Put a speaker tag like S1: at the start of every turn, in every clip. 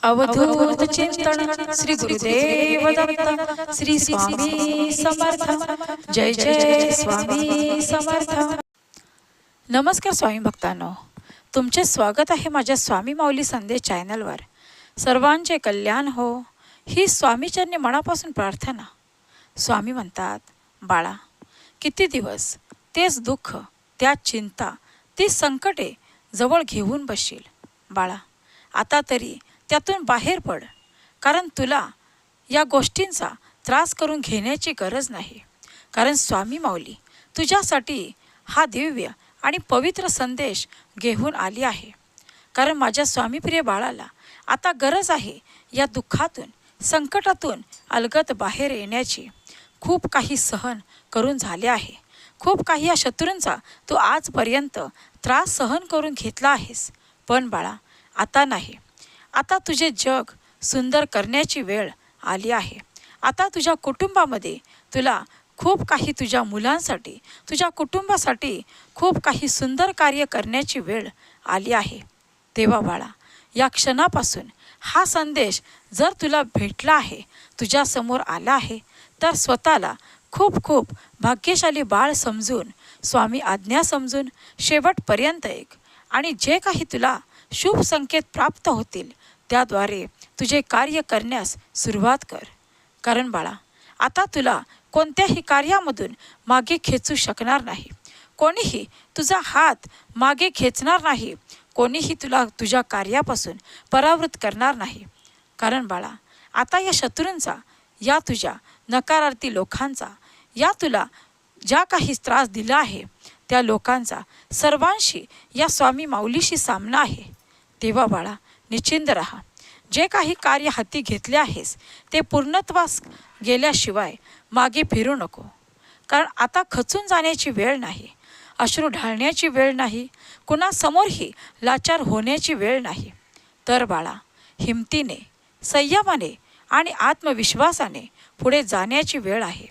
S1: अवधूत चिंतन श्री गुरुदेव दत्त श्री स्वामी समर्थ। जय जय स्वामी समर्थ। नमस्कार स्वामी भक्तांनो, तुमचे स्वागत आहे माझ्या स्वामी माऊली संदेश चॅनलवर। सर्वांचे कल्याण हो ही स्वामीचरणी मनापासून प्रार्थना। स्वामी म्हणतात, बाळा, किती दिवस तेच दुःख, त्याच चिंता, ती संकटे जवळ घेऊन बसशील। बाळा, आता तरी त्यातून बाहेर पड, कारण तुला या गोष्टींचा त्रास करून घेण्याची गरज नाही। कारण स्वामी माऊली तुझ्यासाठी हा दिव्य आणि पवित्र संदेश घेऊन आली आहे। कारण माझ्या स्वामीप्रिय बाळाला आता गरज आहे या दुःखातून, संकटातून अलगद बाहेर येण्याची। खूप काही सहन करून झाले आहे, खूप काही या शत्रूंचा तू आजपर्यंत त्रास सहन करून घेतला आहेस। पण बाळा, आता नाही, आता तुझे जग सुंदर करण्याची वेळ आली आहे। आता तुझ्या कुटुंबामध्ये तुला खूप काही, तुझ्या मुलांसाठी, तुझ्या कुटुंबासाठी खूप काही सुंदर कार्य करण्याची वेळ आली आहे। तेव्हा बाळा, या क्षणापासून हा संदेश जर तुला भेटला आहे, तुझ्यासमोर आला आहे, तर स्वतःला खूप खूप भाग्यशाली बाळ समजून, स्वामी आज्ञा समजून शेवटपर्यंत ऐक। आणि जे काही तुला शुभ संकेत प्राप्त होतील त्याद्वारे तुझे कार्य करण्यास सुरुवात कर। कारण बाळा, आता तुला कोणत्याही कार्यामधून मागे खेचू शकणार नाही। कोणीही तुझा हात मागे खेचणार नाही, कोणीही तुला तुझ्या कार्यापासून परावृत करणार नाही। कारण बाळा, आता या शत्रूंचा, या तुझ्या नकारार्थी लोकांचा, या तुला ज्या काही त्रास दिला आहे त्या लोकांचा सर्वांशी या स्वामी माऊलीशी सामना आहे। तेव्हा बाळा, निश्चिंत राहा। जे काही कार्य हाती घेतले आहेस ते पूर्णत्वास गेल्याशिवाय मागे फिरू नको। कारण आता खचून जाण्याची वेळ नाही, अश्रू ढाळण्याची वेळ नाही, कुणासमोरही लाचार होण्याची वेळ नाही। तर बाळा, हिमतीने, संयमाने आणि आत्मविश्वासाने पुढे जाण्याची वेळ आहे।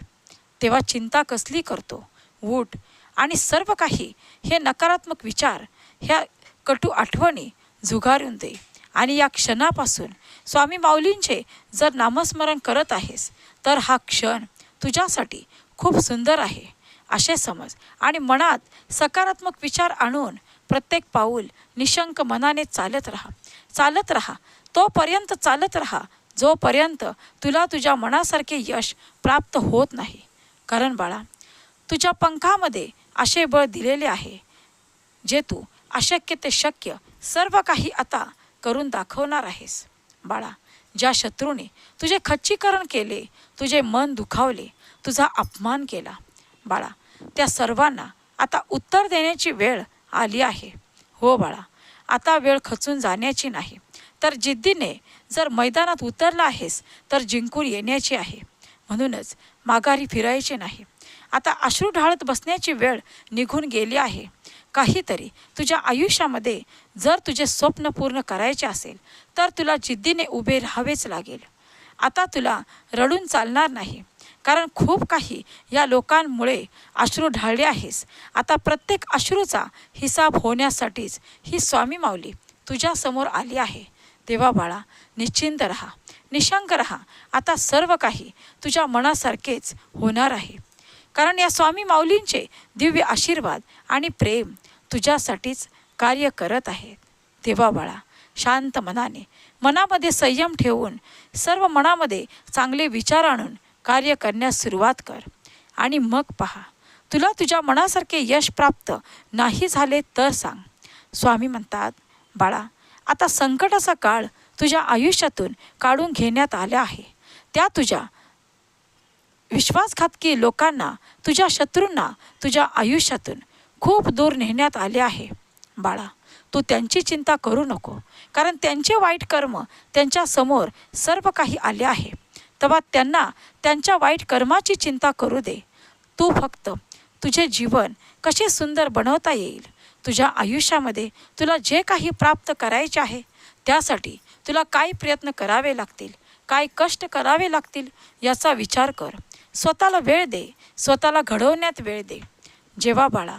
S1: तेव्हा चिंता कसली करतो? उठ आणि सर्व काही हे नकारात्मक विचार, ह्या कटू आठवणी झुगारून दे। आणि या क्षणापासून स्वामी माऊलींचे जर नामस्मरण करत आहेस तर हा क्षण तुझ्यासाठी खूप सुंदर आहे असे समज। आणि मनात सकारात्मक विचार आणून प्रत्येक पाऊल निशंक मनाने चालत राहा, चालत राहा, तोपर्यंत चालत राहा जोपर्यंत तुला तुझ्या मनासारखे यश प्राप्त होत नाही। कारण बाळा, तुझ्या पंखामध्ये असे बळ दिलेले आहे जे तू अशक्य ते शक्य सर्व काही आता करून दाखवणार आहेस। बाळा, ज्या शत्रूने तुझे खच्चीकरण केले, तुझे मन दुखावले, तुझा अपमान केला, बाळा, त्या सर्वांना आता उत्तर देण्याची वेळ आली आहे। हो बाळा, आता वेळ खचून जाण्याची नाही, तर जिद्दीने जर मैदानात उतरला आहेस तर जिंकून येण्याची आहे। म्हणूनच माघारी फिरायचे नाही। आता अश्रू ढाळत बसण्याची वेळ निघून गेली आहे। काहीतरी तुझ्या आयुष्यामध्ये जर तुझे स्वप्न पूर्ण करायचे असेल तर तुला जिद्दीने उभे राहावेच लागेल। आता तुला रडून चालणार नाही, कारण खूप काही या लोकांमुळे अश्रू ढाळले आहेस। आता प्रत्येक अश्रूचा हिसाब होण्यासाठीच ही स्वामी माऊली तुझ्यासमोर आली आहे। तेव्हा बाळा, निश्चिंत राहा, निशंक राहा। आता सर्व काही तुझ्या मनासारखेच होणार आहे। कारण या स्वामी माऊलींचे दिव्य आशीर्वाद आणि प्रेम तुझ्यासाठीच कार्य करत आहेत। तेव्हा बाळा, शांत मनाने, मनामध्ये संयम ठेवून, सर्व मनामध्ये चांगले विचार आणून कार्य करण्यास सुरुवात कर। आणि मग पहा, तुला तुझ्या मनासारखे यश प्राप्त नाही झाले तर सांग। स्वामी म्हणतात, बाळा, आता संकटाचा काळ तुझ्या आयुष्यातून काढून घेण्यात आला आहे। त्या तुझ्या विश्वासघातकी लोकांना, तुझ्या शत्रूंना तुझ्या आयुष्यातून खूप दूर नेण्यात आले आहे। बाळा, तू त्यांची चिंता करू नको, कारण त्यांचे वाईट कर्म त्यांच्या समोर सर्व काही आले आहे। तेव्हा त्यांना त्यांच्या वाईट कर्माची चिंता करू दे। तू फक्त तुझे जीवन कसे सुंदर बनवता येईल, तुझ्या आयुष्यामध्ये तुला जे काही प्राप्त करायचे आहे त्यासाठी तुला काय प्रयत्न करावे लागतील, काय कष्ट करावे लागतील याचा विचार कर। स्वतःला वेळ दे, स्वतःला घडवण्यात वेळ दे। जेव्हा बाळा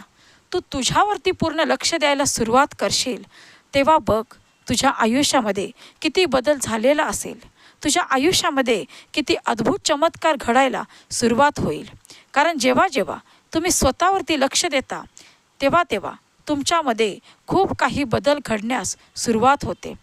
S1: तू तुझ्यावरती पूर्ण लक्ष द्यायला सुरुवात करशील तेव्हा बघ तुझ्या आयुष्यामध्ये किती बदल झालेला असेल, तुझ्या आयुष्यामध्ये किती अद्भुत चमत्कार घडायला सुरुवात होईल. कारण जेव्हा जेव्हा तुम्ही स्वतःवरती लक्ष देता तेव्हा तेव्हा तुमच्यामध्ये खूप काही बदल घडण्यास सुरुवात होते.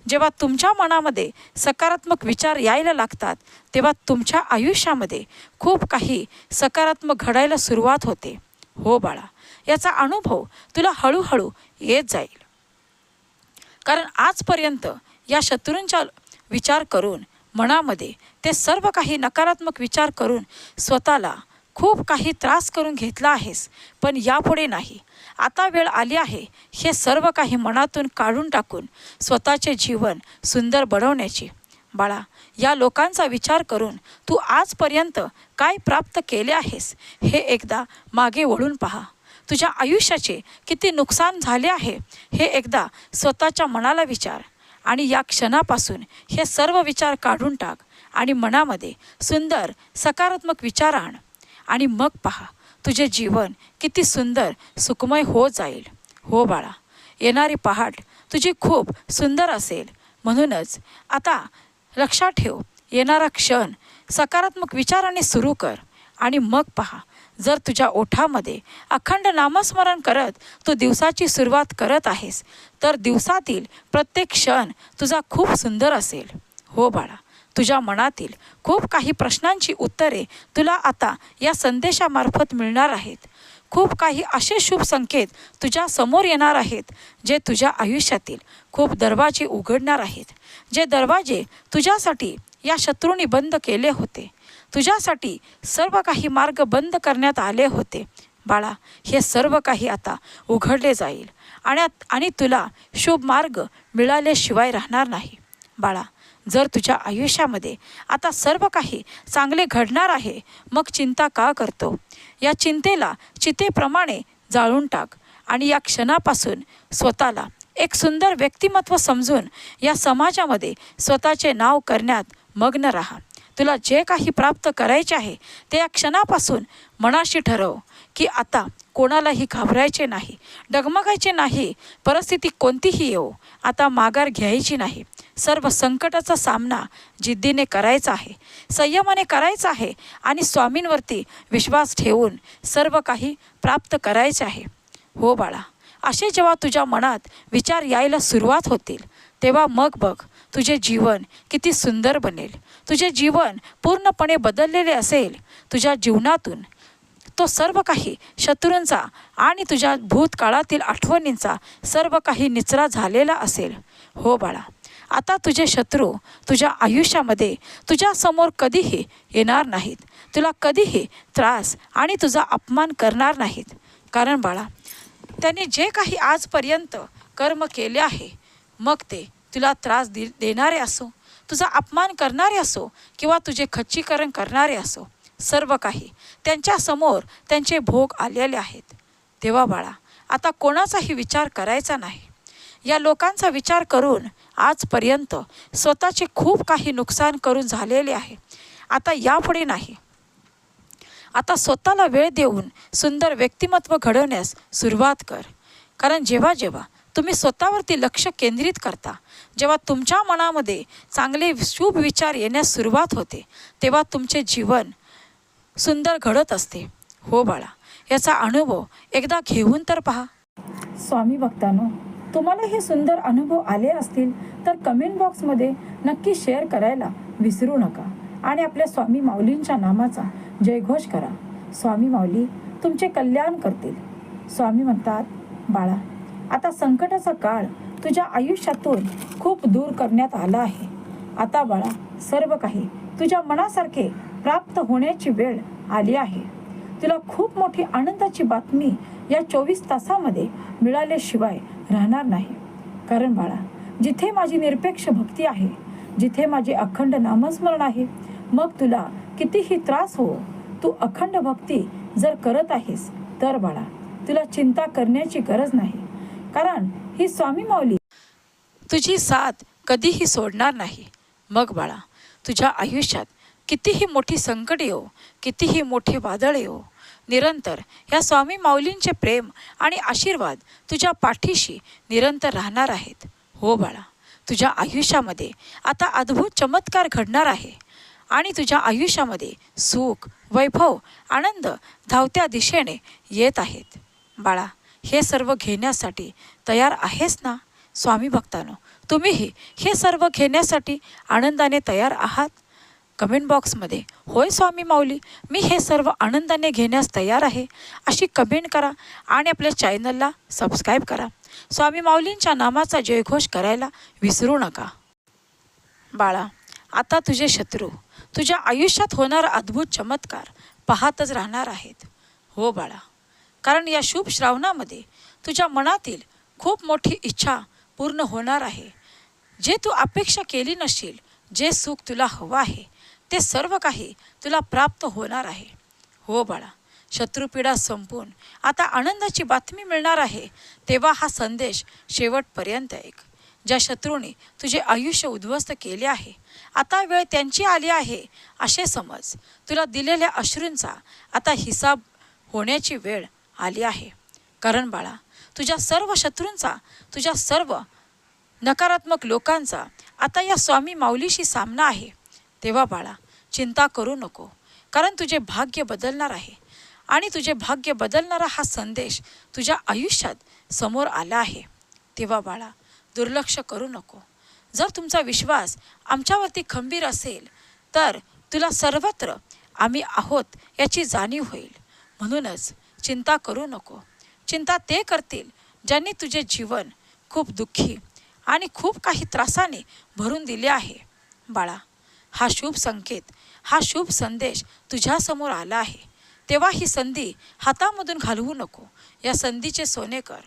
S1: जेव्हा तुमच्या मनामध्ये सकारात्मक विचार यायला लागतात तेव्हा तुमच्या आयुष्यामध्ये खूप काही सकारात्मक घडायला सुरुवात होते. हो बाळा, याचा अनुभव तुला हळूहळू येत जाईल. कारण आजपर्यंत या शत्रूंचा विचार करून मनामध्ये ते सर्व काही नकारात्मक विचार करून स्वतःला खूप काही त्रास करून घेतला आहेस. पण यापुढे नाही. आता वेळ आली आहे हे सर्व काही मनातून काढून टाकून स्वतःचे जीवन सुंदर बनवण्याची. बाळा, या लोकांचा विचार करून तू आजपर्यंत काय प्राप्त केले आहेस हे एकदा मागे वळून पहा. तुझ्या आयुष्याचे किती नुकसान झाले आहे हे एकदा स्वतःच्या मनाला विचार आणि या क्षणापासून हे सर्व विचार काढून टाक आणि मनामध्ये सुंदर सकारात्मक विचार आण आणि मग पहा तुझे जीवन किती सुंदर सुखमय होत जाईल. हो बाळा, येणारी पहाट तुझी खूप सुंदर असेल. म्हणूनच आता लक्षात ठेव, येणारा क्षण सकारात्मक विचाराने सुरू कर आणि मग पहा, जर तुझ्या ओठामध्ये अखंड नामस्मरण करत तू दिवसाची सुरुवात करत आहेस तर दिवसातील प्रत्येक क्षण तुझा खूप सुंदर असेल. हो बाळा, तुझ्या मनातील खूप काही प्रश्नांची उत्तरे तुला आता या संदेशामार्फत मिळणार आहेत. खूप काही असे शुभ संकेत तुझ्या समोर येणार आहेत जे तुझ्या आयुष्यातील खूप दरवाजे उघडणार आहेत. जे दरवाजे तुझ्यासाठी या शत्रूंनी बंद केले होते, तुझ्यासाठी सर्व काही मार्ग बंद करण्यात आले होते. बाळा, हे सर्व काही आता उघडले जाईल आणि तुला शुभ मार्ग मिळाल्याशिवाय राहणार नाही. बाळा, जर तुझ्या आयुष्यामध्ये आता सर्व काही चांगले घडणार आहे मग चिंता का करतो? या चिंतेला चितेप्रमाणे जाळून टाक आणि या क्षणापासून स्वतःला एक सुंदर व्यक्तिमत्व समजून या समाजामध्ये स्वतःचे नाव करण्यात मग्न राहा. तुला जे काही प्राप्त करायचे आहे ते या क्षणापासून मनाशी ठरव की आता कोणालाही घाबरायचे नाही, डगमगायचे नाही. परिस्थिती कोणतीही येवो, आता माघार घ्यायची नाही. सर्व संकटाचा सामना जिद्दीने करायचा आहे, संयमाने करायचा आहे आणि स्वामींवरती विश्वास ठेवून सर्व काही प्राप्त करायचे आहे. हो बाळा, असे जेव्हा तुझ्या मनात विचार यायला सुरुवात होतील तेव्हा मग बघ तुझे जीवन किती सुंदर बनेल. तुझे जीवन पूर्णपणे बदललेले असेल. तुझ्या जीवनातून तो सर्व काही शत्रूंचा आणि तुझ्या भूतकाळातील आठवणींचा सर्व काही निचरा झालेला असेल. हो बाळा, आता तुझे शत्रू तुझ्या आयुष्यामध्ये तुझ्यासमोर कधीही येणार नाहीत. तुला कधीही त्रास आणि तुझा अपमान करणार नाहीत. कारण बाळा, त्यांनी जे काही आजपर्यंत कर्म केले आहे मग ते तुला त्रास देणारे असो, तुझा अपमान करणारे असो किंवा तुझे खच्चीकरण करणारे असो, सर्व काही त्यांच्यासमोर त्यांचे भोग आलेले आहेत. तेव्हा बाळा, आता कोणाचाही विचार करायचा नाही. या लोकांचा विचार करून आजपर्यंत स्वतःचे खूप काही नुकसान करून झालेले आहे. आता यापुढे नाही. आता स्वतःला वेळ देऊन सुंदर व्यक्तिमत्व घडवण्यास सुरुवात कर. कारण जेव्हा जेव्हा तुम्ही स्वतःवरती लक्ष केंद्रित करता, जेव्हा तुमच्या मनामध्ये चांगले शुभ विचार येण्यास सुरुवात होते तेव्हा तुमचे जीवन सुंदर घडत असते. हो बाळा, याचा अनुभव एकदा घेऊन तर पहा. स्वामी भक्तांनो, तुम्हाला हे सुंदर अनुभव आले असतील तर कमेंट बॉक्समध्ये नक्की शेअर करायला विसरू नका आणि आपल्या स्वामी माऊलींच्या नामाचा जयघोष करा. स्वामी माऊली तुमचे कल्याण करतील. स्वामी म्हणतात, बाळा, आता संकटाचा काळ तुझ्या आयुष्यातून खूप दूर करण्यात आला आहे. आता बाळा, सर्व काही तुझ्या मनासारखे प्राप्त होण्याची वेळ आली आहे. तुला खूप मोठी आनंदाची बातमी या 24 तासामध्ये मिळाल्याशिवाय राहणार नाही. कारण बाळा, जिथे माझी निरपेक्ष भक्ती आहे, जिथे माझे अखंड नामस्मरण आहे, मग तुला कितीही त्रास हो, तू अखंड भक्ती जर करत आहेस तर बाळा, तुला चिंता करण्याची गरज नाही. कारण ही स्वामी माऊली तुझी साथ कधीही सोडणार नाही. मग बाळा, तुझ्या आयुष्यात कितीही मोठी संकट येऊ, कितीही मोठे वादळ येऊ, निरंतर या स्वामी माऊलींचे प्रेम आणि आशीर्वाद तुझ्या पाठीशी निरंतर राहणार आहेत. हो बाळा, तुझ्या आयुष्यामध्ये आता अद्भुत चमत्कार घडणार आहे आणि तुझ्या आयुष्यामध्ये सुख, वैभव, आनंद धावत्या दिशेने येत आहेत. बाळा, हे सर्व घेण्यासाठी तयार आहेस ना? स्वामी भक्तांनो, तुम्हीही हे सर्व घेण्यासाठी आनंदाने तयार आहात? कमेंट बॉक्समध्ये होय स्वामी माऊली, मी हे सर्व आनंदाने घेण्यास तयार आहे अशी कमेंट करा आणि आपल्या चॅनलला सबस्क्राईब करा. स्वामी माऊलींच्या नामाचा जयघोष करायला विसरू नका. बाळा, आता तुझे शत्रू तुझ्या आयुष्यात होणारा अद्भुत चमत्कार पाहतच राहणार आहेत. हो बाळा, कारण या शुभ श्रावणामध्ये तुझ्या मनातील खूप मोठी इच्छा पूर्ण होणार आहे. जे तू अपेक्षा केली नशील, जे सुख तुला हवं आहे ते सर्व काही तुला प्राप्त होणार आहे. हो बाळा, शत्रुपीडा संपून आता आनंदाची बातमी मिळणार आहे. तेव्हा हा संदेश शेवटपर्यंत ऐक. ज्या शत्रूने तुझे आयुष्य उद्ध्वस्त केले आहे, आता वेळ त्यांची आली आहे असे समज. तुला दिलेल्या अश्रूंचा आता हिसाब होण्याची वेळ आली आहे. कारण बाळा, तुझ्या सर्व शत्रूंचा, तुझ्या सर्व नकारात्मक लोकांचा आता या स्वामी माऊलीशी सामना आहे. तेव्हा बाळा, चिंता करू नको, कारण तुझे भाग्य बदलणार आहे आणि तुझे भाग्य बदलणारा हा संदेश तुझ्या आयुष्यात समोर आला आहे. तेव्हा बाळा, दुर्लक्ष करू नको. जर तुमचा विश्वास आमच्यावरती खंबीर असेल तर तुला सर्वत्र आम्ही आहोत याची जाणीव होईल. म्हणूनच चिंता करू नको. चिंता ते करतील ज्यांनी तुझे जीवन खूप दुःखी आणि खूप काही त्रासाने भरून दिले आहे. बाळा, हा शुभ संकेत, हा शुभ संदेश तुझ्यासमोर आला आहे. तेव्हा ही संधी हातामधून घालवू नको. या संधीचे सोने कर.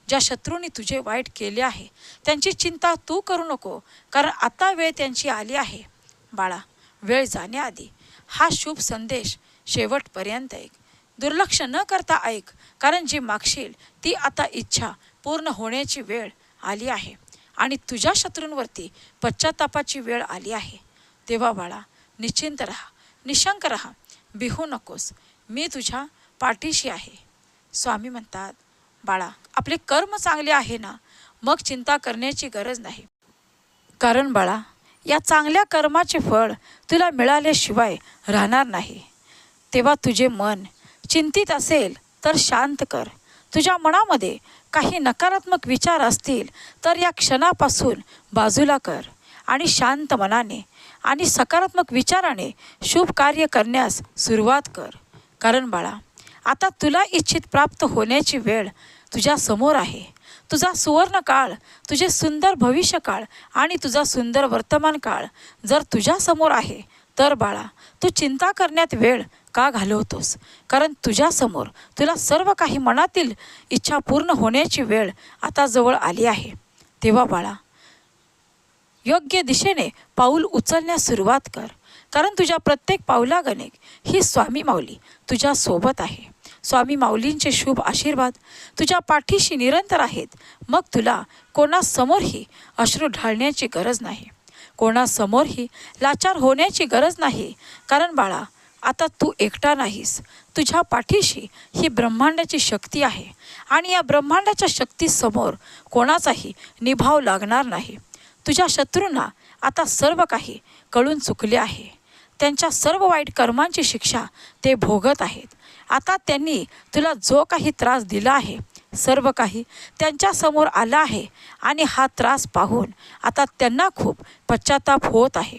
S1: ज्या शत्रूंनी तुझे वाईट केले आहे त्यांची चिंता तू करू नको, कारण आता वेळ त्यांची आली आहे. बाळा, वेळ जाण्याआधी हा शुभ संदेश शेवटपर्यंत ऐक. दुर्लक्ष न करता ऐक, कारण जी मागशील ती आता इच्छा पूर्ण होण्याची वेळ आली आहे आणि तुझ्या शत्रूंवरती पश्चातापाची वेळ आली आहे. तेव्हा बाळा, निश्चिंत राहा, निशंक राहा, भिवू नकोस. मी तुझ्या पाठीशी आहे. स्वामी म्हणतात, बाळा, आपले कर्म चांगले आहे ना, मग चिंता करण्याची गरज नाही. कारण बाळा, या चांगल्या कर्माचे फळ तुला मिळाल्याशिवाय राहणार नाही. तेव्हा तुझे मन चिंतित असेल तर शांत कर. तुझ्या मनामध्ये काही नकारात्मक विचार असतील तर या क्षणापासून बाजूला कर आणि शांत मनाने आणि सकारात्मक विचाराने शुभ कार्य करण्यास सुरुवात कर. कारण बाळा, आता तुला इच्छित प्राप्त होण्याची वेळ तुझ्या समोर आहे. तुझा सुवर्ण काळ, तुझे सुंदर भविष्यकाळ आणि तुझा सुंदर वर्तमान काळ जर तुझ्या समोर आहे तर बाळा, तू चिंता करण्यात वेळ का घालवतोस? कारण तुझ्यासमोर तुला सर्व काही मनातील इच्छा पूर्ण होण्याची वेळ आता जवळ आली आहे. तेव्हा बाळा, योग्य दिशेने पाऊल उचलण्यास सुरुवात कर. कारण तुझ्या प्रत्येक पावलागणे ही स्वामी माऊली तुझ्या सोबत आहे. स्वामी माऊलींचे शुभ आशीर्वाद तुझ्या पाठीशी निरंतर आहेत. मग तुला कोणासमोरही अश्रू ढाळण्याची गरज नाही, कोणासमोरही लाचार होण्याची गरज नाही. कारण बाळा, आता तू एकटा नाहीस. तुझ्या पाठीशी ही ब्रह्मांडाची शक्ती आहे आणि या ब्रह्मांडाच्या शक्तीसमोर कोणाचाही निभाव लागणार नाही. तुझ्या शत्रूंना आता सर्व काही कळून चुकले आहे. त्यांच्या सर्व वाईट कर्मांची शिक्षा ते भोगत आहेत. आता त्यांनी तुला जो काही त्रास दिला आहे सर्व काही त्यांच्यासमोर आला आहे आणि हा त्रास पाहून आता त्यांना खूप पश्चाताप होत आहे.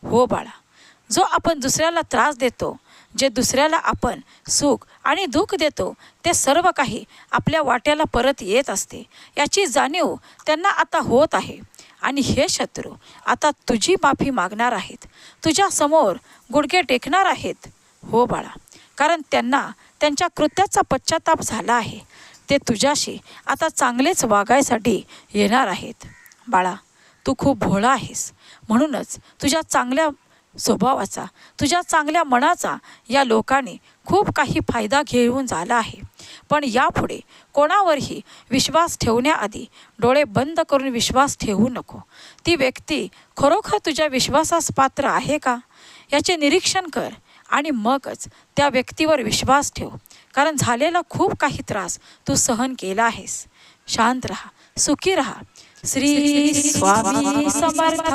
S1: हो बाळा, जो आपण दुसऱ्याला त्रास देतो, जे दुसऱ्याला आपण सुख आणि दुःख देतो ते सर्व काही आपल्या वाट्याला परत येत असते याची जाणीव त्यांना आता होत आहे. आणि हे शत्रू आता तुझी माफी मागणार आहेत, तुझ्यासमोर गुडघे टेकणार आहेत. हो बाळा, कारण त्यांना त्यांच्या कृत्याचा पश्चाताप झाला आहे. ते तुझ्याशी आता चांगलेच वागायसाठी येणार आहेत. बाळा, तू खूप भोळा आहेस. म्हणूनच तुझ्या चांगल्या स्वभावाचा, तुझ्या चांगल्या मनाचा या लोकांनी खूप काही फायदा घेऊन झाला आहे. पण यापुढे कोणावरही विश्वास ठेवण्याआधी डोळे बंद करून विश्वास ठेवू नको. ती व्यक्ती खरोखर तुझ्या विश्वासास पात्र आहे का याचे निरीक्षण कर आणि मगच त्या व्यक्तीवर विश्वास ठेव. कारण झालेला खूप काही त्रास तू सहन केला आहेस. शांत राहा, सुखी राहा. श्री स्वामी समर्थ.